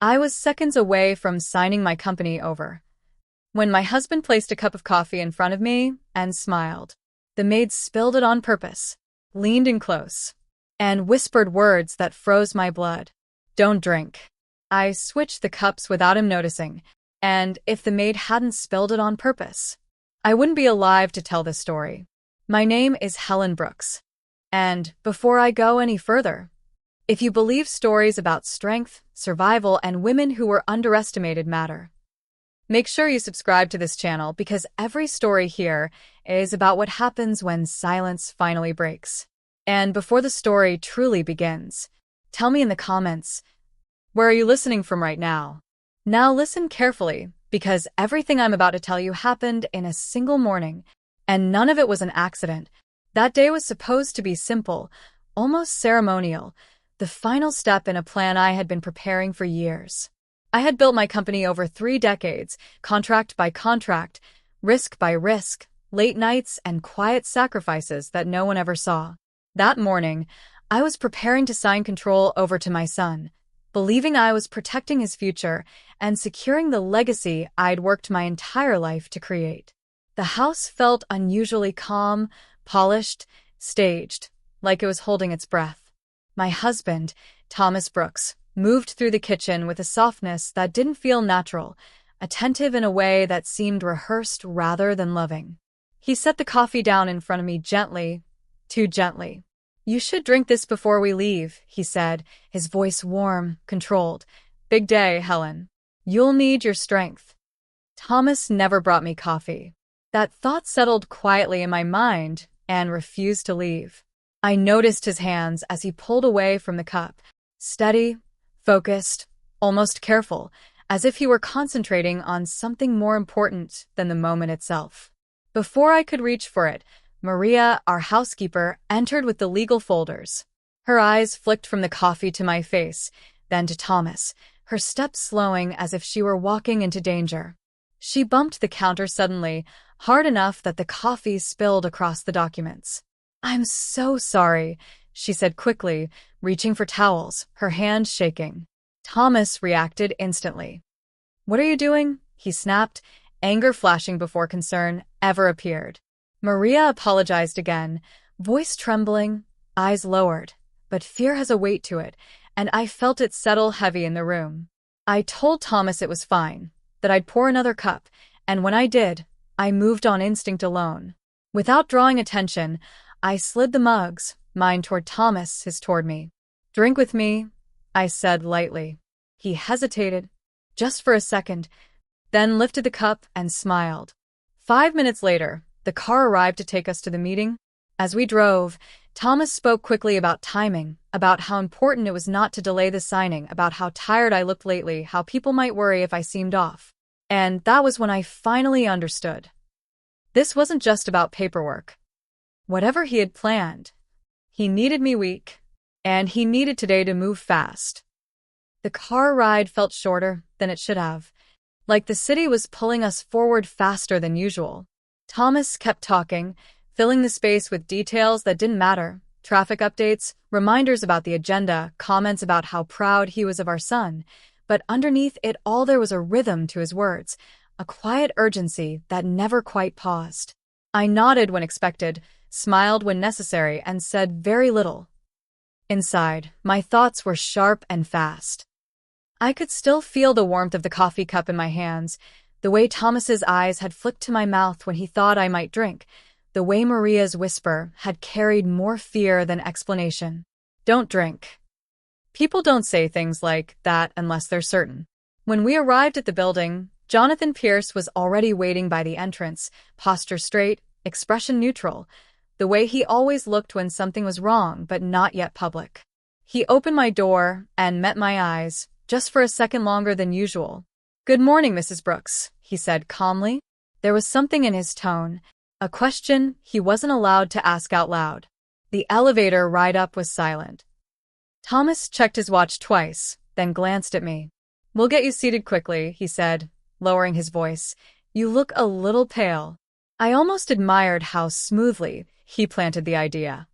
I was seconds away from signing my company over when my husband placed a cup of coffee in front of me and smiled. The maid spilled it on purpose, leaned in close, and whispered words that froze my blood. "Don't drink." I switched the cups without him noticing, and if the maid hadn't spilled it on purpose, I wouldn't be alive to tell this story. My name is Helen Brooks. And before I go any further, if you believe stories about strength, survival, and women who were underestimated matter, make sure you subscribe to this channel because every story here is about what happens when silence finally breaks. And before the story truly begins, tell me in the comments, where are you listening from right now? Now listen carefully, because everything I'm about to tell you happened in a single morning, and none of it was an accident. That day was supposed to be simple, almost ceremonial, the final step in a plan I had been preparing for years. I had built my company over 3 decades, contract by contract, risk by risk, late nights and quiet sacrifices that no one ever saw. That morning, I was preparing to sign control over to my son, believing I was protecting his future and securing the legacy I'd worked my entire life to create. The house felt unusually calm, polished, staged, like it was holding its breath. My husband, Thomas Brooks, moved through the kitchen with a softness that didn't feel natural, attentive in a way that seemed rehearsed rather than loving. He set the coffee down in front of me gently, too gently. "You should drink this before we leave," he said, his voice warm, controlled. "Big day, Helen. You'll need your strength." Thomas never brought me coffee. That thought settled quietly in my mind and refused to leave. I noticed his hands as he pulled away from the cup, steady, focused, almost careful, as if he were concentrating on something more important than the moment itself. Before I could reach for it, Maria, our housekeeper, entered with the legal folders. Her eyes flicked from the coffee to my face, then to Thomas, her steps slowing as if she were walking into danger. She bumped the counter suddenly, hard enough that the coffee spilled across the documents. "I'm so sorry," she said quickly, reaching for towels, her hand shaking. Thomas reacted instantly. "What are you doing?" he snapped, anger flashing before concern ever appeared. Maria apologized again, voice trembling, eyes lowered, but fear has a weight to it, and I felt it settle heavy in the room. I told Thomas it was fine, that I'd pour another cup, and when I did, I moved on instinct alone. Without drawing attention, I slid the mugs, mine toward Thomas, his toward me. "Drink with me," I said lightly. He hesitated, just for a second, then lifted the cup and smiled. 5 minutes later, the car arrived to take us to the meeting. As we drove, Thomas spoke quickly about timing, about how important it was not to delay the signing, about how tired I looked lately, how people might worry if I seemed off. And that was when I finally understood. This wasn't just about paperwork. Whatever he had planned, he needed me weak, and he needed today to move fast. The car ride felt shorter than it should have, like the city was pulling us forward faster than usual. Thomas kept talking, filling the space with details that didn't matter, traffic updates, reminders about the agenda, comments about how proud he was of our son. But underneath it all there was a rhythm to his words, a quiet urgency that never quite paused. I nodded when expected, smiled when necessary, and said very little. Inside, my thoughts were sharp and fast. I could still feel the warmth of the coffee cup in my hands, the way Thomas's eyes had flicked to my mouth when he thought I might drink, the way Maria's whisper had carried more fear than explanation. "Don't drink." People don't say things like that unless they're certain. When we arrived at the building, Jonathan Pierce was already waiting by the entrance, posture straight, expression neutral, the way he always looked when something was wrong but not yet public. He opened my door and met my eyes, just for a second longer than usual. "Good morning, Mrs. Brooks," he said calmly. There was something in his tone, a question he wasn't allowed to ask out loud. The elevator ride up was silent. Thomas checked his watch twice, then glanced at me. "We'll get you seated quickly," he said, lowering his voice. "You look a little pale." I almost admired how smoothly he planted the idea.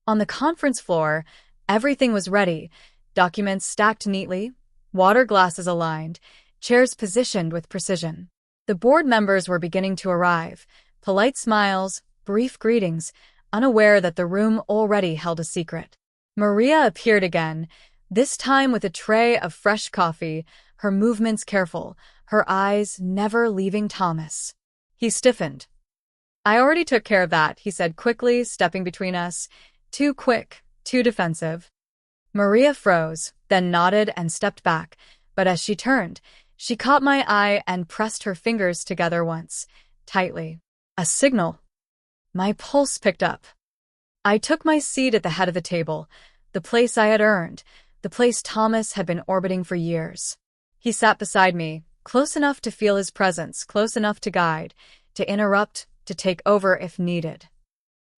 On the conference floor, everything was ready, documents stacked neatly, water glasses aligned, chairs positioned with precision. The board members were beginning to arrive, polite smiles, brief greetings, unaware that the room already held a secret. Maria appeared again, this time with a tray of fresh coffee, her movements careful, her eyes never leaving Thomas. He stiffened. "I already took care of that," he said quickly, stepping between us. Too quick, too defensive. Maria froze, then nodded and stepped back, but as she turned, she caught my eye and pressed her fingers together once, tightly. A signal. My pulse picked up. I took my seat at the head of the table, the place I had earned, the place Thomas had been orbiting for years. He sat beside me, close enough to feel his presence, close enough to guide, to interrupt, to take over if needed.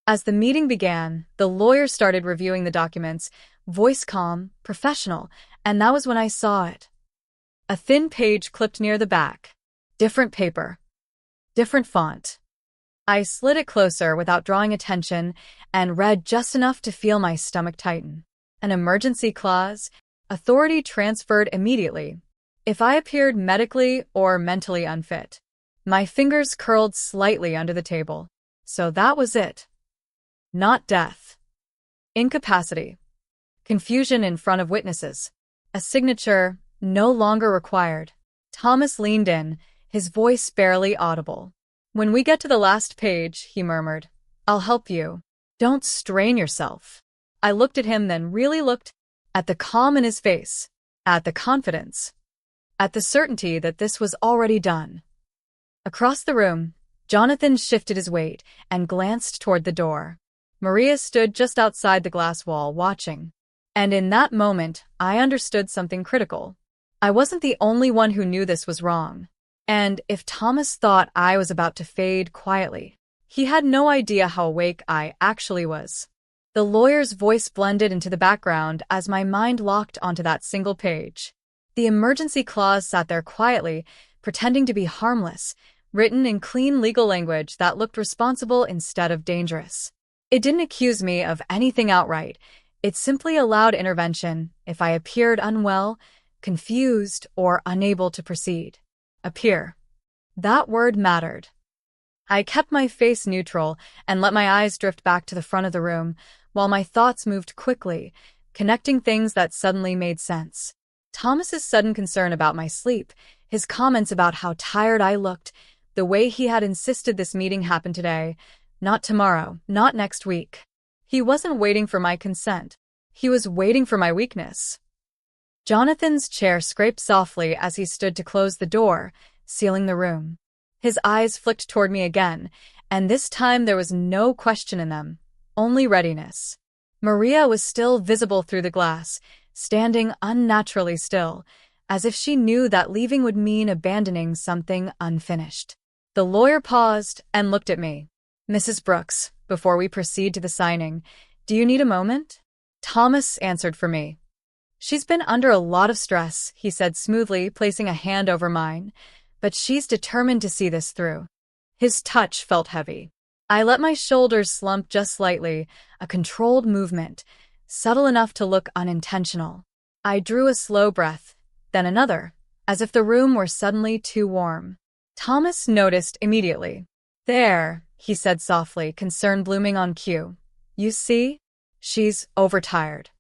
As the meeting began, the lawyer started reviewing the documents, voice calm, professional, and that was when I saw it. A thin page clipped near the back. Different paper. Different font. I slid it closer without drawing attention and read just enough to feel my stomach tighten. An emergency clause, authority transferred immediately, if I appeared medically or mentally unfit. My fingers curled slightly under the table. So that was it. Not death. Incapacity. Confusion in front of witnesses. A signature no longer required. Thomas leaned in, his voice barely audible. "When we get to the last page," he murmured, "I'll help you. Don't strain yourself." I looked at him, then really looked at the calm in his face, at the confidence, at the certainty that this was already done. Across the room, Jonathan shifted his weight and glanced toward the door. Maria stood just outside the glass wall, watching. And in that moment, I understood something critical. I wasn't the only one who knew this was wrong. And if Thomas thought I was about to fade quietly, he had no idea how awake I actually was. The lawyer's voice blended into the background as my mind locked onto that single page. The emergency clause sat there quietly, pretending to be harmless, written in clean legal language that looked responsible instead of dangerous. It didn't accuse me of anything outright. It simply allowed intervention if I appeared unwell, confused, or unable to proceed. Appear. That word mattered. I kept my face neutral and let my eyes drift back to the front of the room, while my thoughts moved quickly, connecting things that suddenly made sense. Thomas's sudden concern about my sleep, his comments about how tired I looked, the way he had insisted this meeting happen today, not tomorrow, not next week. He wasn't waiting for my consent. He was waiting for my weakness. Jonathan's chair scraped softly as he stood to close the door, sealing the room. His eyes flicked toward me again, and this time there was no question in them, only readiness. Maria was still visible through the glass, standing unnaturally still, as if she knew that leaving would mean abandoning something unfinished. The lawyer paused and looked at me. "Mrs. Brooks, before we proceed to the signing, do you need a moment?" Thomas answered for me. "She's been under a lot of stress," he said smoothly, placing a hand over mine, "but she's determined to see this through." His touch felt heavy. I let my shoulders slump just slightly, a controlled movement, subtle enough to look unintentional. I drew a slow breath, then another, as if the room were suddenly too warm. Thomas noticed immediately. "There," he said softly, concern blooming on cue. "You see? She's overtired."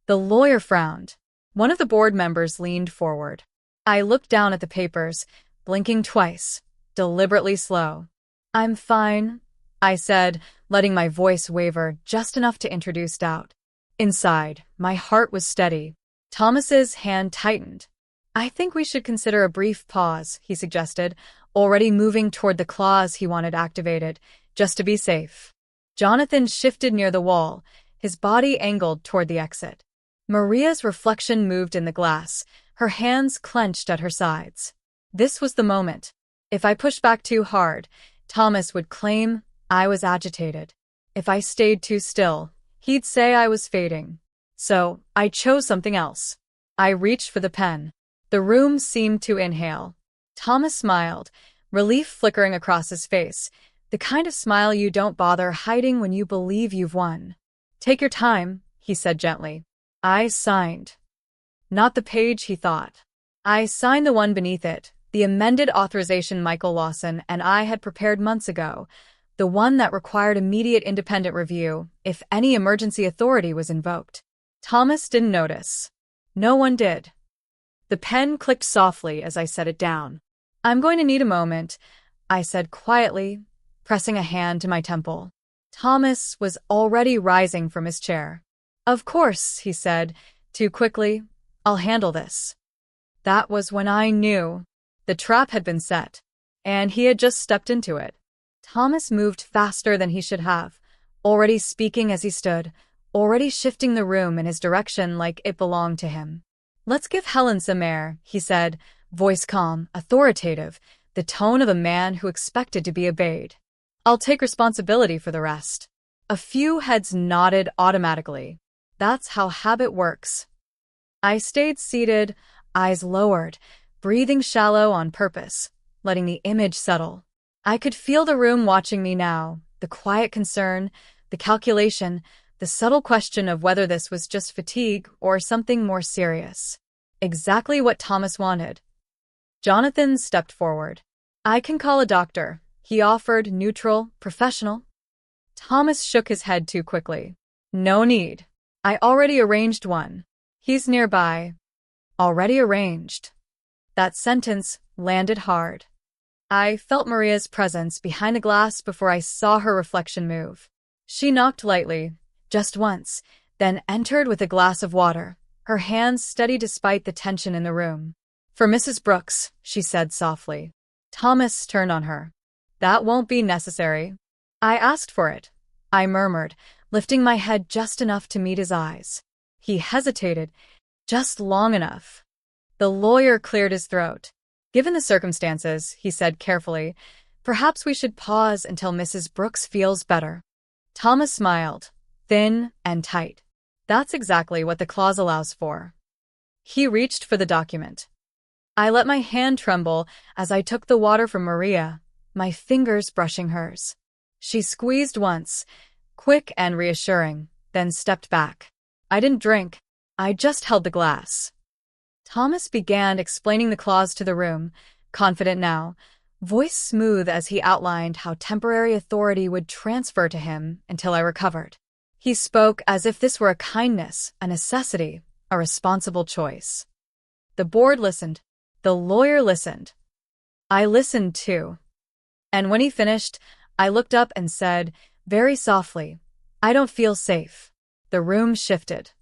The lawyer frowned. One of the board members leaned forward. I looked down at the papers, blinking twice, deliberately slow. "I'm fine," I said, letting my voice waver just enough to introduce doubt. Inside, my heart was steady. Thomas's hand tightened. "I think we should consider a brief pause," he suggested, already moving toward the clause he wanted activated, just to be safe. Jonathan shifted near the wall, his body angled toward the exit. Maria's reflection moved in the glass, her hands clenched at her sides. This was the moment. If I pushed back too hard, Thomas would claim I was agitated. If I stayed too still, he'd say I was fading. So, I chose something else. I reached for the pen. The room seemed to inhale. Thomas smiled, relief flickering across his face, the kind of smile you don't bother hiding when you believe you've won. "Take your time," he said gently. I signed. Not the page he thought. I signed the one beneath it, the amended authorization Michael Lawson and I had prepared months ago, the one that required immediate independent review if any emergency authority was invoked. Thomas didn't notice. No one did. The pen clicked softly as I set it down. "I'm going to need a moment," I said quietly, pressing a hand to my temple. Thomas was already rising from his chair. "Of course," he said, too quickly. "I'll handle this." That was when I knew the trap had been set, and he had just stepped into it. Thomas moved faster than he should have, already speaking as he stood, already shifting the room in his direction like it belonged to him. "Let's give Helen some air," he said, voice calm, authoritative, the tone of a man who expected to be obeyed. "I'll take responsibility for the rest." A few heads nodded automatically. That's how habit works. I stayed seated, eyes lowered, breathing shallow on purpose, letting the image settle. I could feel the room watching me now, the quiet concern, the calculation, the subtle question of whether this was just fatigue or something more serious. Exactly what Thomas wanted. Jonathan stepped forward. "I can call a doctor," he offered, neutral, professional. Thomas shook his head too quickly. "No need. I already arranged one. He's nearby." Already arranged. That sentence landed hard. I felt Maria's presence behind the glass before I saw her reflection move. She knocked lightly, just once, then entered with a glass of water, her hands steady despite the tension in the room. "For Mrs. Brooks," she said softly. Thomas turned on her. "That won't be necessary." "I asked for it," I murmured, lifting my head just enough to meet his eyes. He hesitated, just long enough. The lawyer cleared his throat. "Given the circumstances," he said carefully, "perhaps we should pause until Mrs. Brooks feels better." Thomas smiled, thin and tight. "That's exactly what the clause allows for." He reached for the document. I let my hand tremble as I took the water from Maria, my fingers brushing hers. She squeezed once, quick and reassuring, then stepped back. I didn't drink. I just held the glass. Thomas began explaining the clause to the room, confident now, voice smooth as he outlined how temporary authority would transfer to him until I recovered. He spoke as if this were a kindness, a necessity, a responsible choice. The board listened. The lawyer listened. I listened too. And when he finished, I looked up and said, very softly, "I don't feel safe." The room shifted.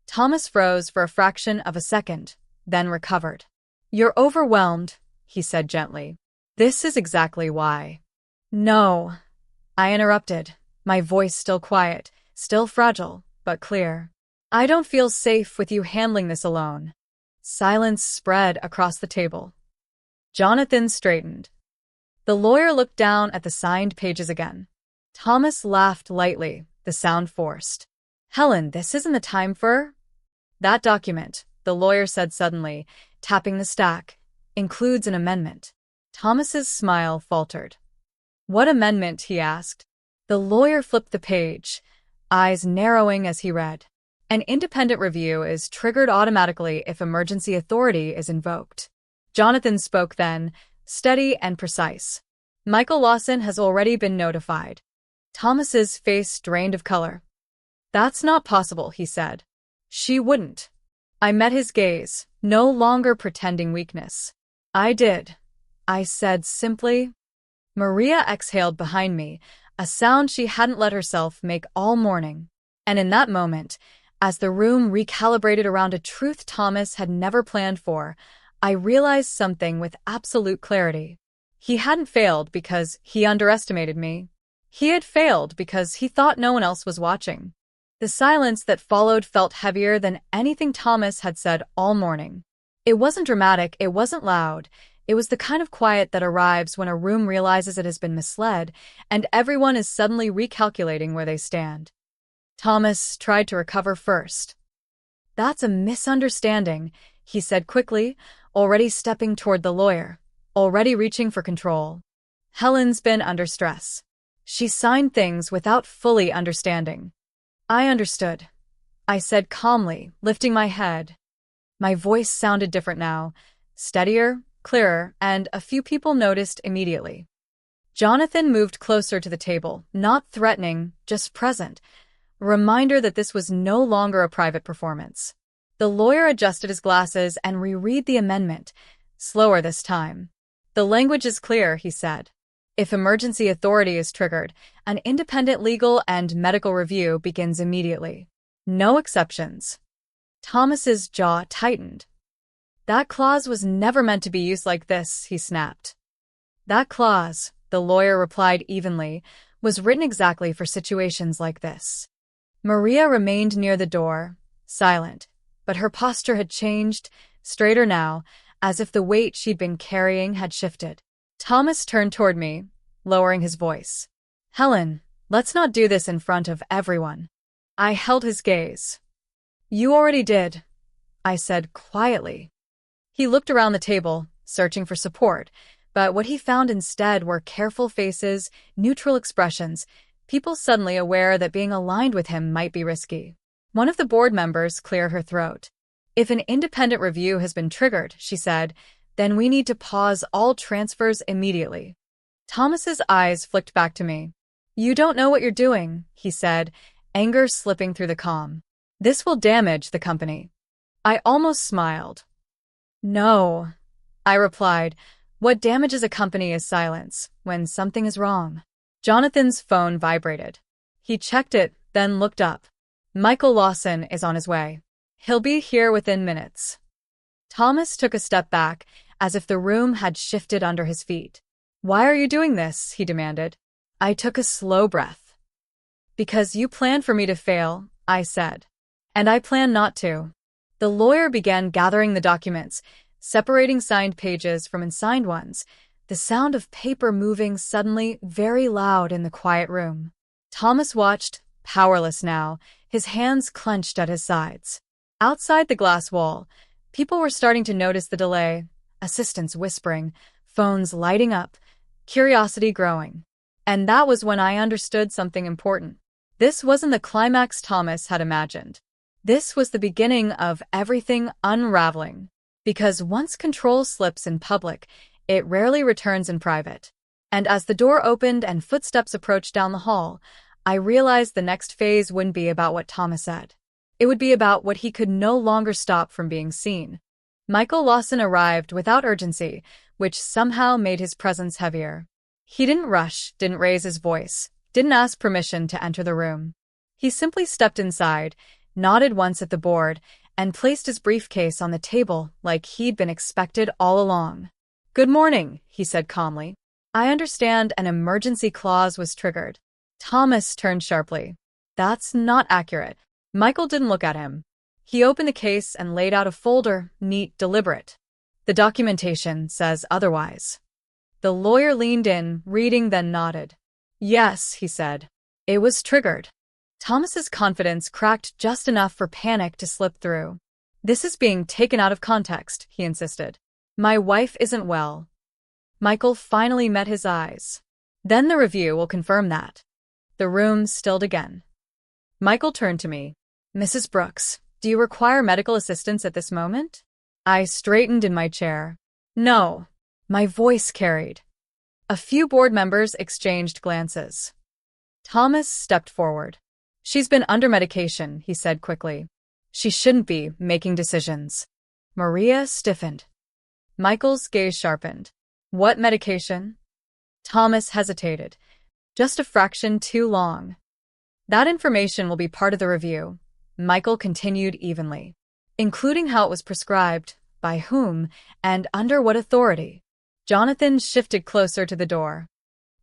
Thomas froze for a fraction of a second, then recovered. "You're overwhelmed," he said gently. "This is exactly why." "No," I interrupted, my voice still quiet, still fragile, but clear. "I don't feel safe with you handling this alone." Silence spread across the table. Jonathan straightened. The lawyer looked down at the signed pages again. Thomas laughed lightly, the sound forced. "Helen, this isn't the time for that document," the lawyer said suddenly, tapping the stack, "includes an amendment." Thomas's smile faltered. "What amendment?" he asked. The lawyer flipped the page, eyes narrowing as he read. "An independent review is triggered automatically if emergency authority is invoked." Jonathan spoke then, steady and precise. "Michael Lawson has already been notified." Thomas's face drained of color. "That's not possible," he said. "She wouldn't." I met his gaze, no longer pretending weakness. "I did," I said simply. Maria exhaled behind me, a sound she hadn't let herself make all morning. And in that moment, as the room recalibrated around a truth Thomas had never planned for, I realized something with absolute clarity. He hadn't failed because he underestimated me. He had failed because he thought no one else was watching. The silence that followed felt heavier than anything Thomas had said all morning. It wasn't dramatic, it wasn't loud. It was the kind of quiet that arrives when a room realizes it has been misled, and everyone is suddenly recalculating where they stand. Thomas tried to recover first. "That's a misunderstanding," he said quickly, already stepping toward the lawyer, already reaching for control. "Helen's been under stress. She signed things without fully understanding." I understood, I said calmly, lifting my head. My voice sounded different now, steadier, clearer, and a few people noticed immediately. Jonathan moved closer to the table, not threatening, just present, a reminder that this was no longer a private performance. The lawyer adjusted his glasses and reread the amendment, slower this time. "The language is clear," he said. "If emergency authority is triggered, an independent legal and medical review begins immediately. No exceptions." Thomas's jaw tightened. "That clause was never meant to be used like this," he snapped. "That clause," the lawyer replied evenly, "was written exactly for situations like this." Maria remained near the door, silent, but her posture had changed, straighter now, as if the weight she'd been carrying had shifted. Thomas turned toward me, lowering his voice. "Helen, let's not do this in front of everyone." I held his gaze. "You already did," I said quietly. He looked around the table, searching for support, but what he found instead were careful faces, neutral expressions, people suddenly aware that being aligned with him might be risky. One of the board members cleared her throat. "If an independent review has been triggered," she said, "then we need to pause all transfers immediately." Thomas's eyes flicked back to me. "You don't know what you're doing," he said, anger slipping through the calm. "This will damage the company." I almost smiled. "No," I replied. "What damages a company is silence when something is wrong." Jonathan's phone vibrated. He checked it, then looked up. "Michael Lawson is on his way. He'll be here within minutes." Thomas took a step back, as if the room had shifted under his feet. "Why are you doing this?" he demanded. I took a slow breath. "Because you planned for me to fail," I said. "And I plan not to." The lawyer began gathering the documents, separating signed pages from unsigned ones, the sound of paper moving suddenly very loud in the quiet room. Thomas watched, powerless now, his hands clenched at his sides. Outside the glass wall, people were starting to notice the delay, assistants whispering, phones lighting up, curiosity growing. And that was when I understood something important. This wasn't the climax Thomas had imagined. This was the beginning of everything unraveling. Because once control slips in public, it rarely returns in private. And as the door opened and footsteps approached down the hall, I realized the next phase wouldn't be about what Thomas said. It would be about what he could no longer stop from being seen. Michael Lawson arrived without urgency, which somehow made his presence heavier. He didn't rush, didn't raise his voice, didn't ask permission to enter the room. He simply stepped inside, nodded once at the board, and placed his briefcase on the table like he'd been expected all along. "Good morning," he said calmly. "I understand an emergency clause was triggered." Thomas turned sharply. "That's not accurate." Michael didn't look at him. He opened the case and laid out a folder, neat, deliberate. "The documentation says otherwise." The lawyer leaned in, reading, then nodded. "Yes," he said. "It was triggered." Thomas's confidence cracked just enough for panic to slip through. "This is being taken out of context," he insisted. "My wife isn't well." Michael finally met his eyes. "Then the review will confirm that." The room stilled again. Michael turned to me. "Mrs. Brooks, do you require medical assistance at this moment?" I straightened in my chair. "No." My voice carried. A few board members exchanged glances. Thomas stepped forward. "She's been under medication," he said quickly. "She shouldn't be making decisions." Maria stiffened. Michael's gaze sharpened. "What medication?" Thomas hesitated. "Just a fraction too long." "That information will be part of the review," Michael continued evenly, "including how it was prescribed, by whom, and under what authority." Jonathan shifted closer to the door.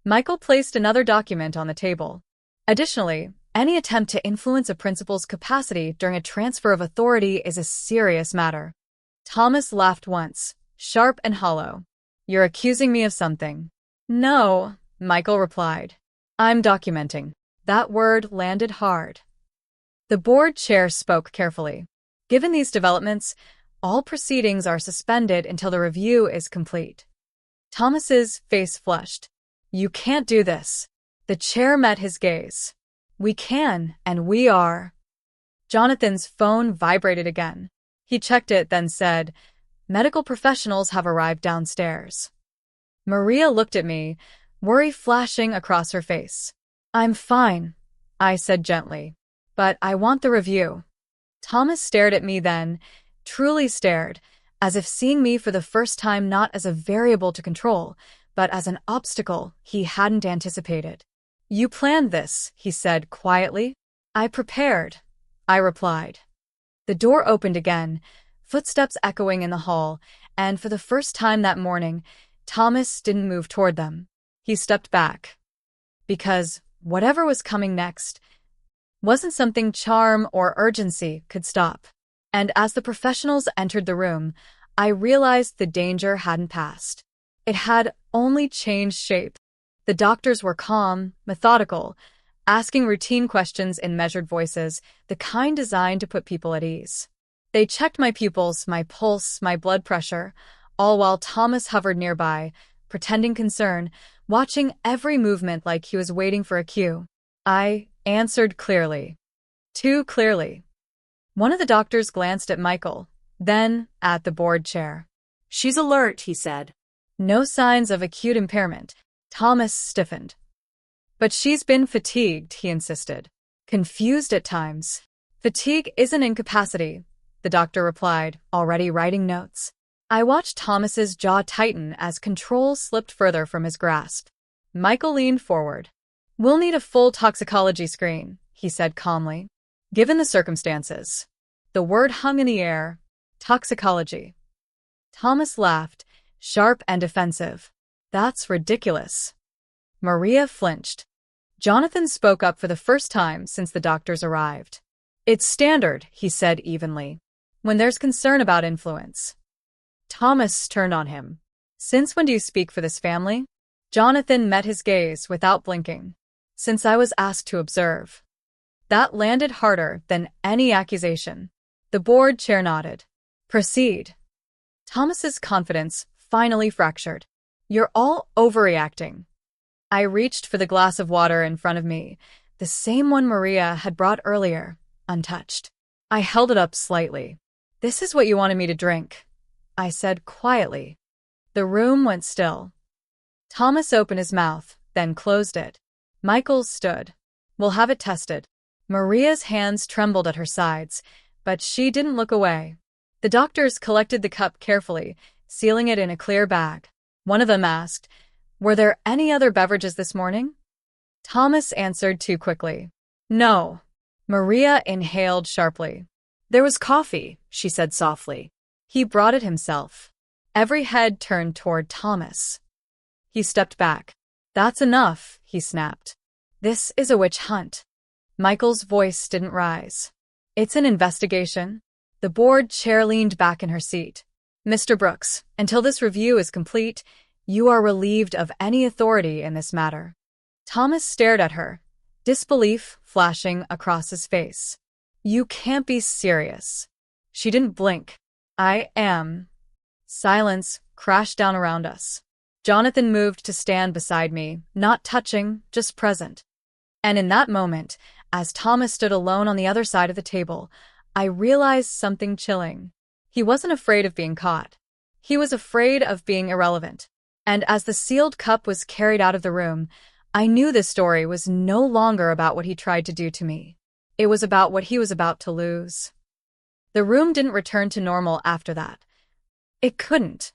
Michael placed another document on the table. "Additionally, any attempt to influence a principal's capacity during a transfer of authority is a serious matter." Thomas laughed once, sharp and hollow. "You're accusing me of something." "No," Michael replied. "I'm documenting." That word landed hard. The board chair spoke carefully. "Given these developments, all proceedings are suspended until the review is complete." Thomas's face flushed. "You can't do this." The chair met his gaze. "We can, and we are." Jonathan's phone vibrated again. He checked it, then said, "Medical professionals have arrived downstairs." Maria looked at me, worry flashing across her face. "I'm fine," I said gently, "but I want the review." Thomas stared at me then, truly stared, as if seeing me for the first time not as a variable to control, but as an obstacle he hadn't anticipated. "You planned this," he said quietly. "I prepared," I replied. The door opened again, footsteps echoing in the hall, and for the first time that morning, Thomas didn't move toward them. He stepped back. Because whatever was coming next wasn't something charm or urgency could stop. And as the professionals entered the room, I realized the danger hadn't passed. It had only changed shape. The doctors were calm, methodical, asking routine questions in measured voices, the kind designed to put people at ease. They checked my pupils, my pulse, my blood pressure, all while Thomas hovered nearby, pretending concern, watching every movement like he was waiting for a cue. I answered clearly. Too clearly. One of the doctors glanced at Michael, then at the board chair. "She's alert," he said. No signs of acute impairment. Thomas stiffened. "But she's been fatigued," he insisted. "Confused at times." "Fatigue isn't incapacity," the doctor replied, already writing notes. I watched Thomas's jaw tighten as control slipped further from his grasp. Michael leaned forward. "We'll need a full toxicology screen," he said calmly. "Given the circumstances." The word hung in the air. Toxicology. Thomas laughed, sharp and defensive. "That's ridiculous." Maria flinched. Jonathan spoke up for the first time since the doctors arrived. "It's standard," he said evenly, "when there's concern about influence." Thomas turned on him. "Since when do you speak for this family?" Jonathan met his gaze without blinking. "Since I was asked to observe." That landed harder than any accusation. The board chair nodded. "Proceed." Thomas's confidence finally fractured. "You're all overreacting." I reached for the glass of water in front of me, the same one Maria had brought earlier, untouched. I held it up slightly. "This is what you wanted me to drink," I said quietly. The room went still. Thomas opened his mouth, then closed it. Michael stood. "We'll have it tested." Maria's hands trembled at her sides, but she didn't look away. The doctors collected the cup carefully, sealing it in a clear bag. One of them asked, "Were there any other beverages this morning?" Thomas answered too quickly. "No." Maria inhaled sharply. "There was coffee," she said softly. "He brought it himself." Every head turned toward Thomas. He stepped back. "That's enough," he snapped. "This is a witch hunt." Michael's voice didn't rise. "It's an investigation." The board chair leaned back in her seat. "Mr. Brooks, until this review is complete, you are relieved of any authority in this matter." Thomas stared at her, disbelief flashing across his face. "You can't be serious." She didn't blink. "I am." Silence crashed down around us. Jonathan moved to stand beside me, not touching, just present. And in that moment, as Thomas stood alone on the other side of the table, I realized something chilling. He wasn't afraid of being caught. He was afraid of being irrelevant. And as the sealed cup was carried out of the room, I knew this story was no longer about what he tried to do to me. It was about what he was about to lose. The room didn't return to normal after that. It couldn't.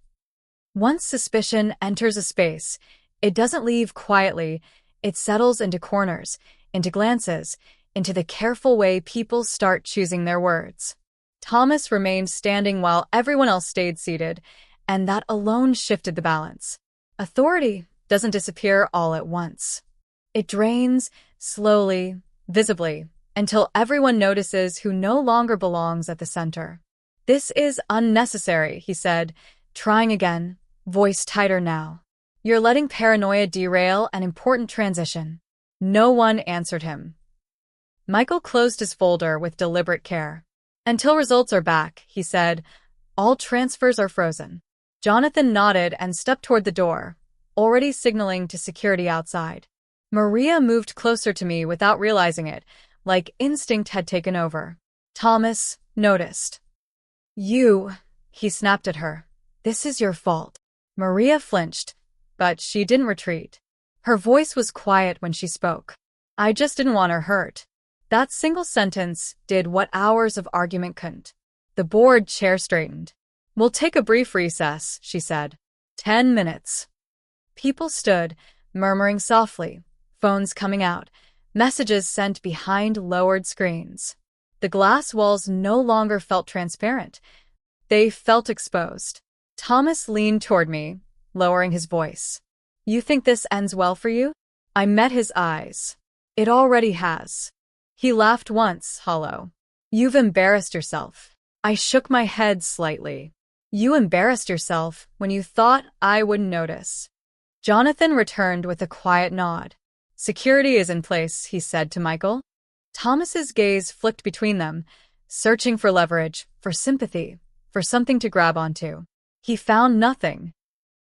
Once suspicion enters a space, it doesn't leave quietly. It settles into corners, into glances, into the careful way people start choosing their words. Thomas remained standing while everyone else stayed seated, and that alone shifted the balance. Authority doesn't disappear all at once. It drains, slowly, visibly, until everyone notices who no longer belongs at the center. "This is unnecessary," he said, trying again, voice tighter now. "You're letting paranoia derail an important transition." No one answered him. Michael closed his folder with deliberate care. "Until results are back," he said, "all transfers are frozen." Jonathan nodded and stepped toward the door, already signaling to security outside. Maria moved closer to me without realizing it, like instinct had taken over. Thomas noticed. You, he snapped at her. This is your fault. Maria flinched, but she didn't retreat. Her voice was quiet when she spoke. I just didn't want her hurt. That single sentence did what hours of argument couldn't. The board chair straightened. We'll take a brief recess, she said. 10 minutes. People stood, murmuring softly, phones coming out, messages sent behind lowered screens. The glass walls no longer felt transparent. They felt exposed. Thomas leaned toward me, lowering his voice. You think this ends well for you? I met his eyes. It already has. He laughed once, hollow. You've embarrassed yourself. I shook my head slightly. You embarrassed yourself when you thought I wouldn't notice. Jonathan returned with a quiet nod. Security is in place, he said to Michael. Thomas's gaze flicked between them, searching for leverage, for sympathy, for something to grab onto. He found nothing.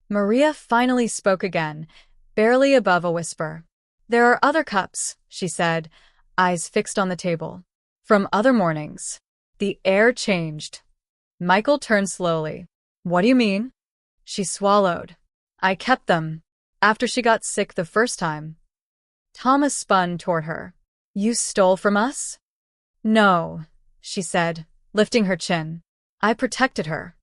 Maria finally spoke again, barely above a whisper. There are other cups, she said, eyes fixed on the table. From other mornings. The air changed. Michael turned slowly. What do you mean? She swallowed. I kept them. After she got sick the first time. Thomas spun toward her. You stole from us? No, she said, lifting her chin. I protected her.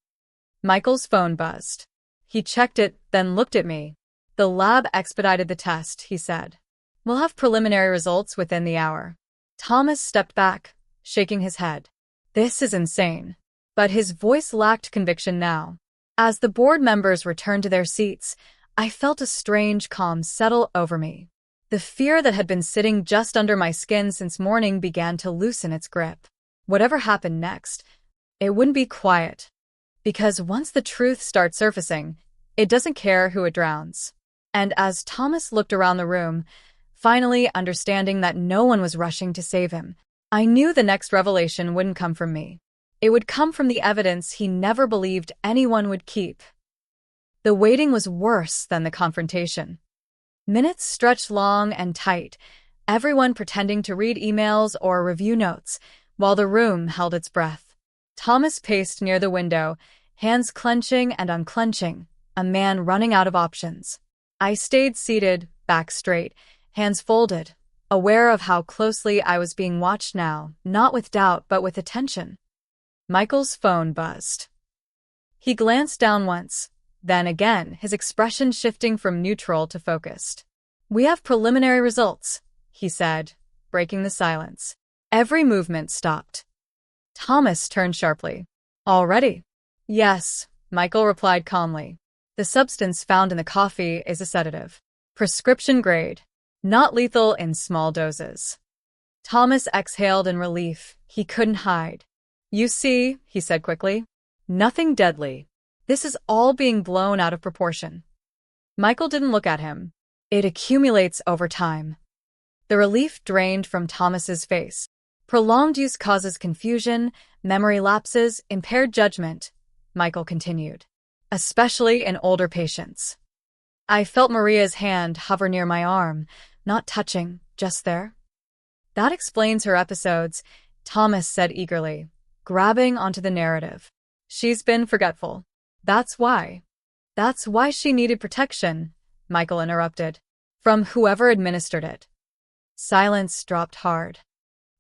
Michael's phone buzzed. He checked it, then looked at me. The lab expedited the test, he said. We'll have preliminary results within the hour. Thomas stepped back, shaking his head. This is insane. But his voice lacked conviction now. As the board members returned to their seats, I felt a strange calm settle over me. The fear that had been sitting just under my skin since morning began to loosen its grip. Whatever happened next, it wouldn't be quiet. Because once the truth starts surfacing, it doesn't care who it drowns. And as Thomas looked around the room, finally understanding that no one was rushing to save him, I knew the next revelation wouldn't come from me. It would come from the evidence he never believed anyone would keep. The waiting was worse than the confrontation. Minutes stretched long and tight, everyone pretending to read emails or review notes, while the room held its breath. Thomas paced near the window, hands clenching and unclenching, a man running out of options. I stayed seated, back straight, hands folded, aware of how closely I was being watched now, not with doubt but with attention. Michael's phone buzzed. He glanced down once, then again, his expression shifting from neutral to focused. We have preliminary results, he said, breaking the silence. Every movement stopped. Thomas turned sharply. Already? Yes, Michael replied calmly. The substance found in the coffee is a sedative. Prescription grade. Not lethal in small doses. Thomas exhaled in relief. He couldn't hide. You see, he said quickly. Nothing deadly. This is all being blown out of proportion. Michael didn't look at him. It accumulates over time. The relief drained from Thomas's face. Prolonged use causes confusion, memory lapses, impaired judgment, Michael continued. Especially in older patients. I felt Maria's hand hover near my arm, not touching, just there. That explains her episodes, Thomas said eagerly, grabbing onto the narrative. She's been forgetful. That's why. That's why she needed protection, Michael interrupted. From whoever administered it. Silence dropped hard.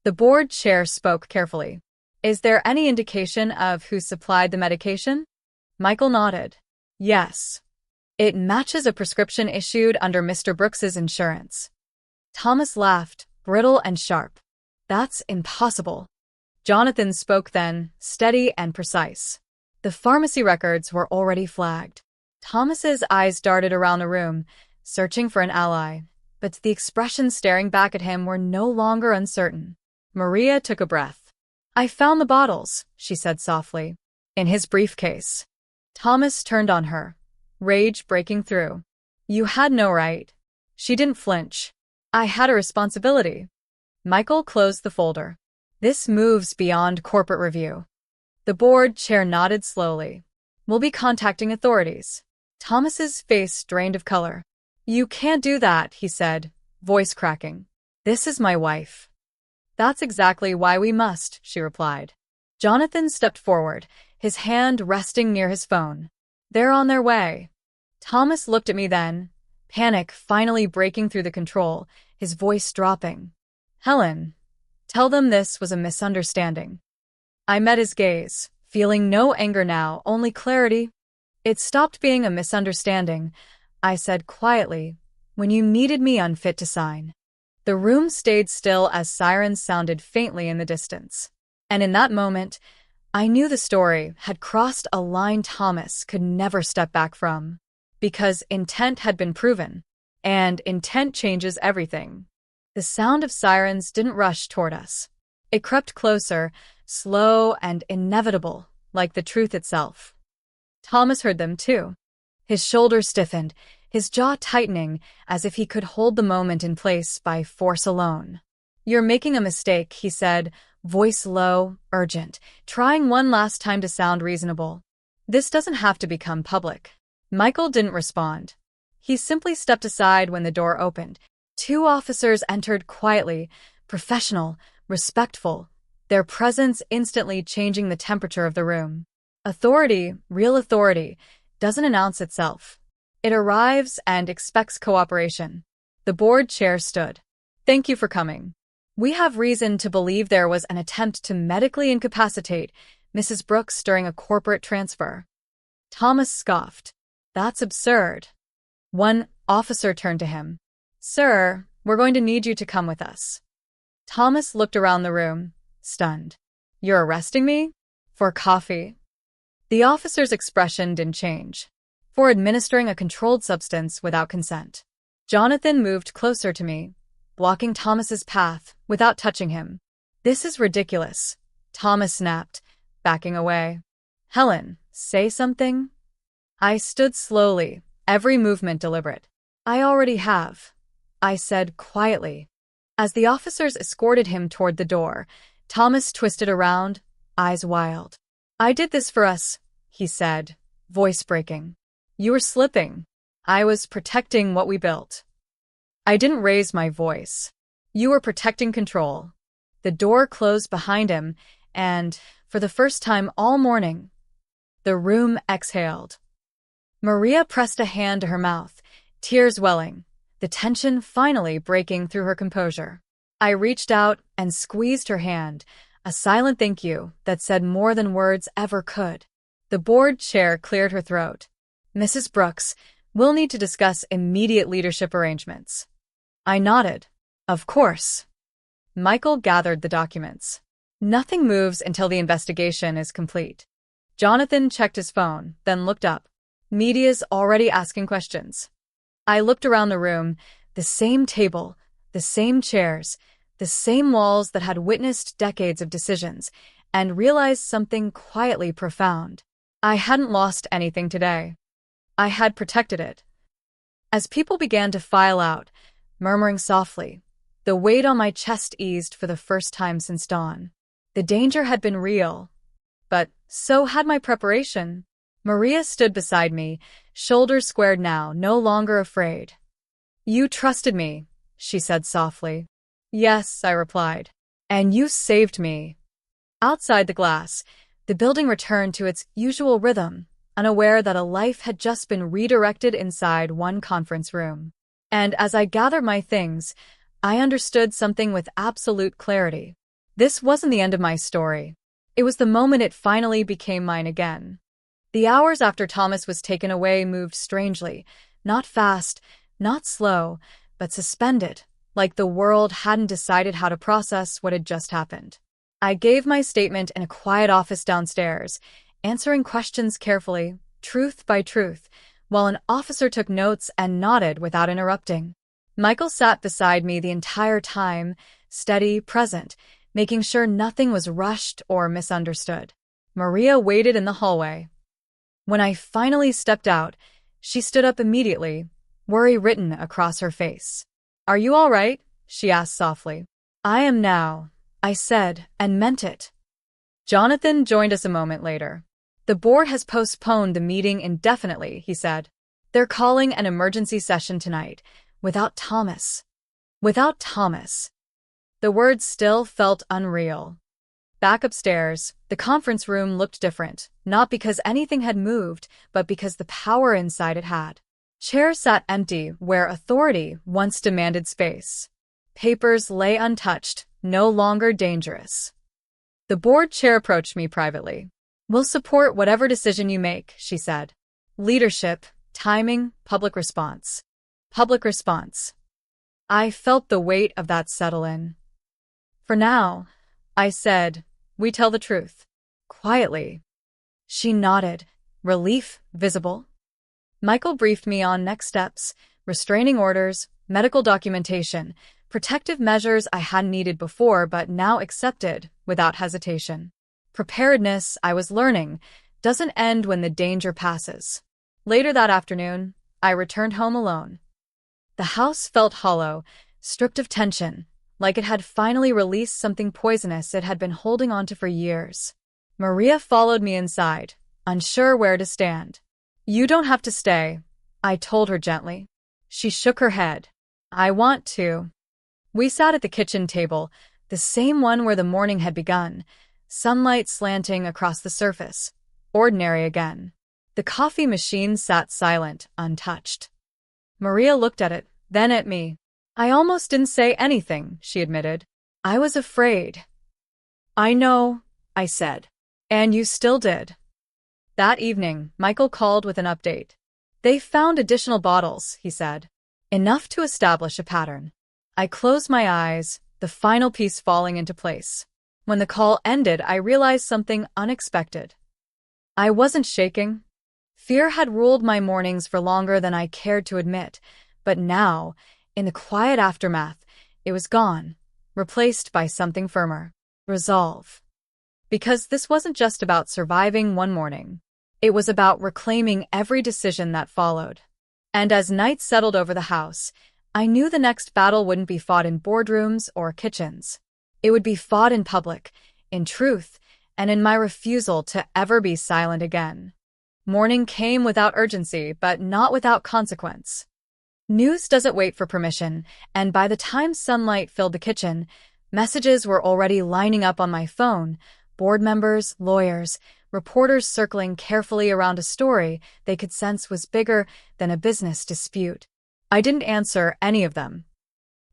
The board chair spoke carefully. Is there any indication of who supplied the medication? Michael nodded. Yes. It matches a prescription issued under Mr. Brooks's insurance. Thomas laughed, brittle and sharp. That's impossible. Jonathan spoke then, steady and precise. The pharmacy records were already flagged. Thomas's eyes darted around the room, searching for an ally, but the expressions staring back at him were no longer uncertain. Maria took a breath. I found the bottles, she said softly. In his briefcase. Thomas turned on her, rage breaking through. You had no right. She didn't flinch. I had a responsibility. Michael closed the folder. This moves beyond corporate review. The board chair nodded slowly. We'll be contacting authorities. Thomas's face drained of color. You can't do that, he said, voice cracking. This is my wife. That's exactly why we must, she replied. Jonathan stepped forward, his hand resting near his phone. They're on their way. Thomas looked at me then, panic finally breaking through the control, his voice dropping. Helen, tell them this was a misunderstanding. I met his gaze, feeling no anger now, only clarity. It stopped being a misunderstanding, I said quietly, when you needed me unfit to sign. The room stayed still as sirens sounded faintly in the distance. And in that moment, I knew the story had crossed a line Thomas could never step back from. Because intent had been proven, and intent changes everything. The sound of sirens didn't rush toward us. It crept closer, slow and inevitable, like the truth itself. Thomas heard them too. His shoulders stiffened, his jaw tightening as if he could hold the moment in place by force alone. You're making a mistake, he said, voice low, urgent, trying one last time to sound reasonable. This doesn't have to become public. Michael didn't respond. He simply stepped aside when the door opened. Two officers entered quietly, professional, respectful, their presence instantly changing the temperature of the room. Authority, real authority, doesn't announce itself. It arrives and expects cooperation. The board chair stood. Thank you for coming. We have reason to believe there was an attempt to medically incapacitate Mrs. Brooks during a corporate transfer. Thomas scoffed. That's absurd. One officer turned to him. Sir, we're going to need you to come with us. Thomas looked around the room, stunned. You're arresting me? For coffee? The officer's expression didn't change. For administering a controlled substance without consent. Jonathan moved closer to me, blocking Thomas's path without touching him. This is ridiculous, Thomas snapped, backing away. Helen, say something? I stood slowly, every movement deliberate. I already have, I said quietly. As the officers escorted him toward the door, Thomas twisted around, eyes wild. I did this for us, he said, voice breaking. You were slipping. I was protecting what we built. I didn't raise my voice. You were protecting control. The door closed behind him, and, for the first time all morning, the room exhaled. Maria pressed a hand to her mouth, tears welling, the tension finally breaking through her composure. I reached out and squeezed her hand, a silent thank you that said more than words ever could. The board chair cleared her throat. Mrs. Brooks, we'll need to discuss immediate leadership arrangements. I nodded. Of course. Michael gathered the documents. Nothing moves until the investigation is complete. Jonathan checked his phone, then looked up. Media's already asking questions. I looked around the room, the same table, the same chairs, the same walls that had witnessed decades of decisions, and realized something quietly profound. I hadn't lost anything today. I had protected it. As people began to file out, murmuring softly, the weight on my chest eased for the first time since dawn. The danger had been real, but so had my preparation. Maria stood beside me, shoulders squared now, no longer afraid. You trusted me, she said softly. Yes, I replied. And you saved me. Outside the glass, the building returned to its usual rhythm, unaware that a life had just been redirected inside one conference room. And as I gathered my things, I understood something with absolute clarity. This wasn't the end of my story. It was the moment it finally became mine again. The hours after Thomas was taken away moved strangely, not fast, not slow, but suspended, like the world hadn't decided how to process what had just happened. I gave my statement in a quiet office downstairs, answering questions carefully, truth by truth, while an officer took notes and nodded without interrupting. Michael sat beside me the entire time, steady, present, making sure nothing was rushed or misunderstood. Maria waited in the hallway. When I finally stepped out, she stood up immediately, worry written across her face. Are you all right? She asked softly. I am now, I said, and meant it. Jonathan joined us a moment later. The board has postponed the meeting indefinitely, he said. They're calling an emergency session tonight, without Thomas. Without Thomas. The words still felt unreal. Back upstairs, the conference room looked different, not because anything had moved, but because the power inside it had. Chairs sat empty where authority once demanded space. Papers lay untouched, no longer dangerous. The board chair approached me privately. "We'll support whatever decision you make," she said. "Leadership, timing, public response." Public response. I felt the weight of that settle in. "For now," I said, "we tell the truth." Quietly. She nodded, relief visible. Michael briefed me on next steps, restraining orders, medical documentation, protective measures I hadn't needed before but now accepted without hesitation. Preparedness, I was learning, doesn't end when the danger passes. Later that afternoon, I returned home alone. The house felt hollow, stripped of tension, like it had finally released something poisonous it had been holding onto for years. Maria followed me inside, unsure where to stand. "You don't have to stay," I told her gently. She shook her head. "I want to." We sat at the kitchen table, the same one where the morning had begun, sunlight slanting across the surface. Ordinary again. The coffee machine sat silent, untouched. Maria looked at it, then at me. "I almost didn't say anything," she admitted. "I was afraid." "I know," I said. "And you still did." That evening, Michael called with an update. "They found additional bottles," he said. "Enough to establish a pattern." I closed my eyes, the final piece falling into place. When the call ended, I realized something unexpected. I wasn't shaking. Fear had ruled my mornings for longer than I cared to admit, but now, in the quiet aftermath, it was gone, replaced by something firmer. Resolve. Because this wasn't just about surviving one morning. It was about reclaiming every decision that followed. And as night settled over the house, I knew the next battle wouldn't be fought in boardrooms or kitchens. It would be fought in public, in truth, and in my refusal to ever be silent again. Morning came without urgency, but not without consequence. News doesn't wait for permission, and by the time sunlight filled the kitchen, messages were already lining up on my phone, board members, lawyers, reporters circling carefully around a story they could sense was bigger than a business dispute. I didn't answer any of them.